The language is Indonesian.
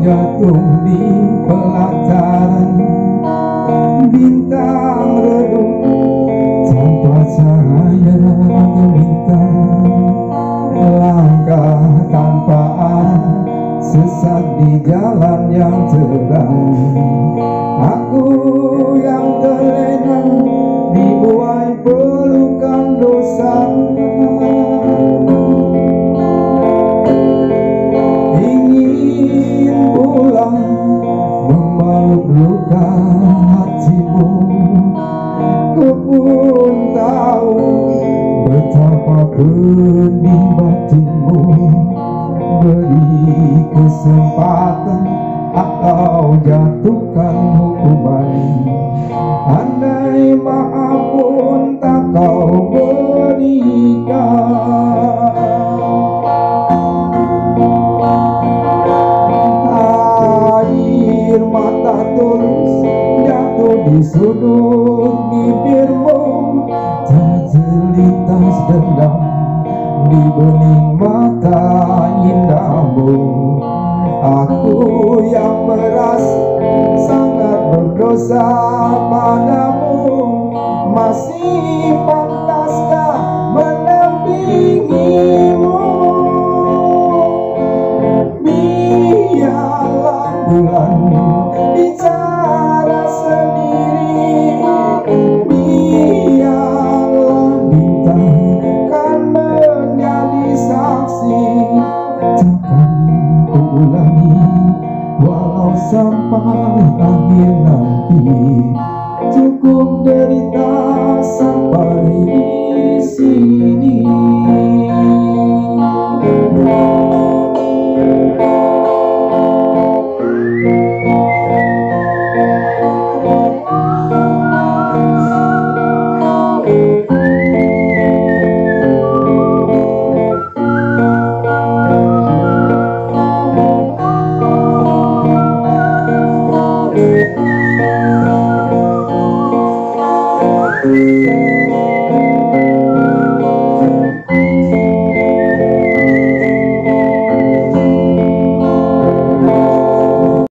menggantung di pelataran bintang redup tanpa cahaya gemintang, langkah tanpa arah sesat di jalan yang terang. Aku yang terlena dibuai pelukan dosa, ingin pulang memeluk luka hatimu. Ku pun tahu betapa pedih batinmu. Beri kesempatan atau jatuhkan hukuman. Andai maaf pun tak kau berikan, air mata tulus jatuh di sudut bibirmu, terlintas dendam di bening mata indahmu. Aku yang merasa sangat berdosa padamu, masih pantaskah mendampingimu? Biarlah bulan bicara sendiri, biarlah bintang kan menjadi saksi. Takkan ku ulangi walau sampai akhir nanti.